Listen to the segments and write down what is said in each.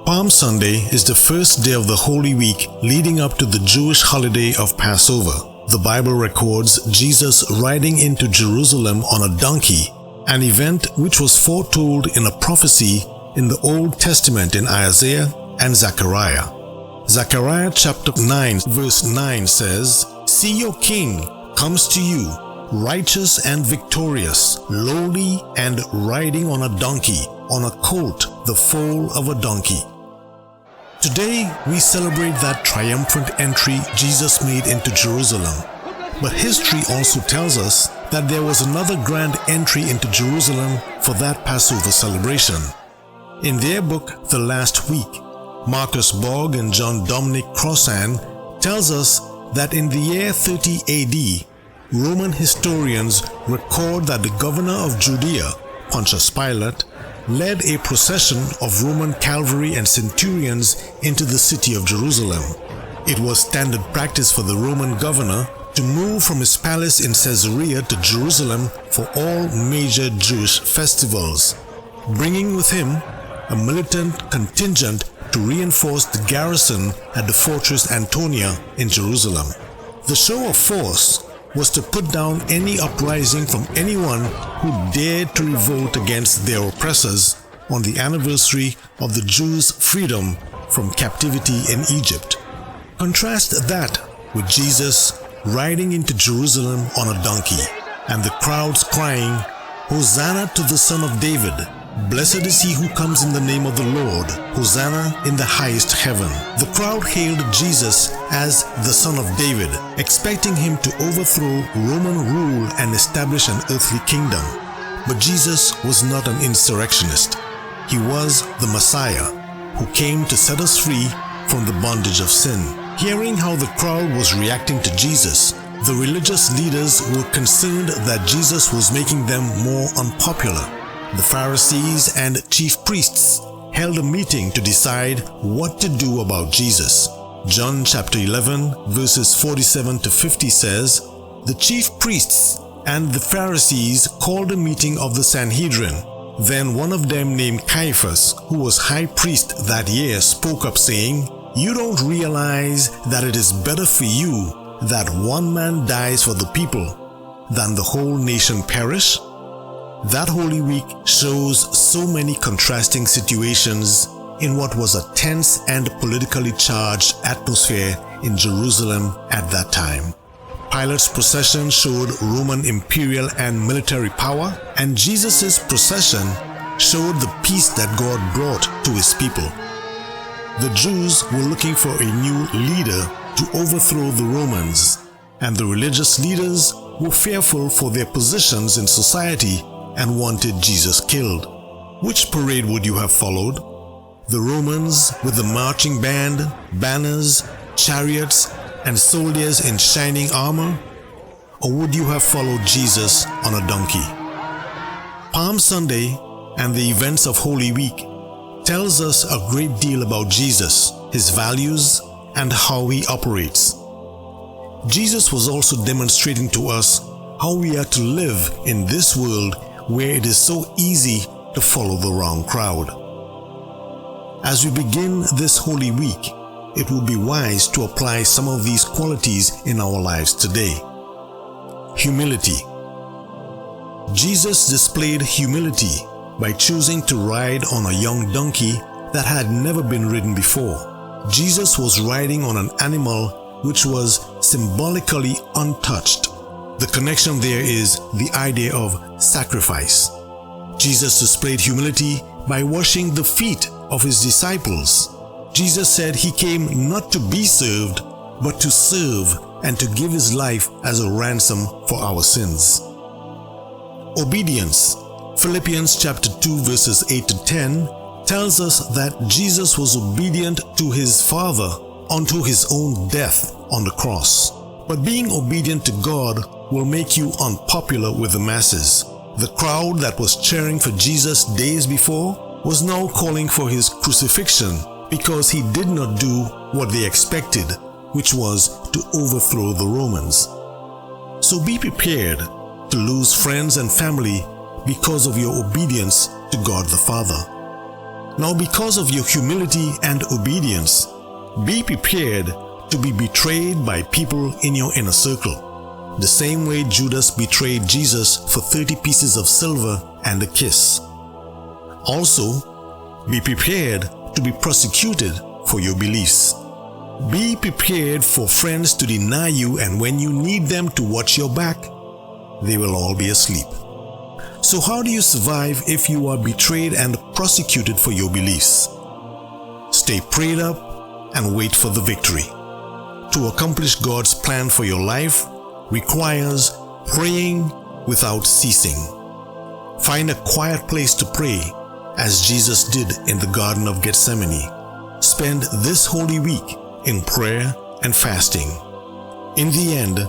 Palm Sunday is the first day of the Holy Week leading up to the Jewish holiday of Passover. The Bible records Jesus riding into Jerusalem on a donkey, an event which was foretold in a prophecy in the Old Testament in Isaiah and Zechariah. Zechariah chapter 9 verse 9 says, "See, your king comes to you, righteous and victorious, lowly and riding on a donkey, on a colt, the foal of a donkey." Today, we celebrate that triumphant entry Jesus made into Jerusalem. But history also tells us that there was another grand entry into Jerusalem for that Passover celebration. In their book, The Last Week, Marcus Borg and John Dominic Crossan tells us that in the year 30 AD, Roman historians record that the governor of Judea, Pontius Pilate, led a procession of Roman cavalry and centurions into the city of Jerusalem. It was standard practice for the Roman governor to move from his palace in Caesarea to Jerusalem for all major Jewish festivals, bringing with him a militant contingent to reinforce the garrison at the fortress Antonia in Jerusalem. The show of force was to put down any uprising from anyone who dared to revolt against their oppressors on the anniversary of the Jews' freedom from captivity in Egypt. Contrast that with Jesus riding into Jerusalem on a donkey, and the crowds crying, "Hosanna to the Son of David! Blessed is he who comes in the name of the Lord! Hosanna in the highest heaven!" The crowd hailed Jesus as the Son of David, expecting him to overthrow Roman rule and establish an earthly kingdom. But Jesus was not an insurrectionist. He was the Messiah, who came to set us free from the bondage of sin. Hearing how the crowd was reacting to Jesus, the religious leaders were concerned that Jesus was making them more unpopular. The Pharisees and chief priests held a meeting to decide what to do about Jesus. John chapter 11 verses 47 to 50 says, "The chief priests and the Pharisees called a meeting of the Sanhedrin. Then one of them named Caiaphas, who was high priest that year, spoke up saying, 'You don't realize that it is better for you that one man dies for the people than the whole nation perish?'" That Holy Week shows so many contrasting situations in what was a tense and politically charged atmosphere in Jerusalem at that time. Pilate's procession showed Roman imperial and military power, and Jesus' procession showed the peace that God brought to his people. The Jews were looking for a new leader to overthrow the Romans, and the religious leaders were fearful for their positions in society and wanted Jesus killed. Which parade would you have followed? The Romans with the marching band, banners, chariots, and soldiers in shining armor? Or would you have followed Jesus on a donkey? Palm Sunday and the events of Holy Week tells us a great deal about Jesus, his values, and how he operates. Jesus was also demonstrating to us how we are to live in this world where it is so easy to follow the wrong crowd. As we begin this Holy Week, it would be wise to apply some of these qualities in our lives today. Humility. Jesus displayed humility by choosing to ride on a young donkey that had never been ridden before. Jesus was riding on an animal which was symbolically untouched. The connection there is the idea of sacrifice. Jesus displayed humility by washing the feet of his disciples. Jesus said he came not to be served, but to serve and to give his life as a ransom for our sins. Obedience. Philippians chapter 2 verses 8 to 10 tells us that Jesus was obedient to his Father unto his own death on the cross. But being obedient to God will make you unpopular with the masses. The crowd that was cheering for Jesus days before was now calling for his crucifixion because he did not do what they expected, which was to overthrow the Romans. So be prepared to lose friends and family because of your obedience to God the Father. Now because of your humility and obedience, be prepared to be betrayed by people in your inner circle, the same way Judas betrayed Jesus for 30 pieces of silver and a kiss. Also, be prepared to be prosecuted for your beliefs. Be prepared for friends to deny you, and when you need them to watch your back, they will all be asleep. So how do you survive if you are betrayed and prosecuted for your beliefs? Stay prayed up and wait for the victory. To accomplish God's plan for your life requires praying without ceasing. Find a quiet place to pray, as Jesus did in the Garden of Gethsemane. Spend this Holy Week in prayer and fasting. In the end,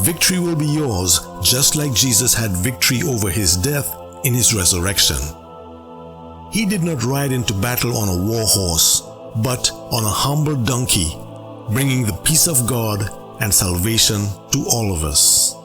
victory will be yours, just like Jesus had victory over his death in his resurrection. He did not ride into battle on a war horse, but on a humble donkey, bringing the peace of God and salvation to all of us.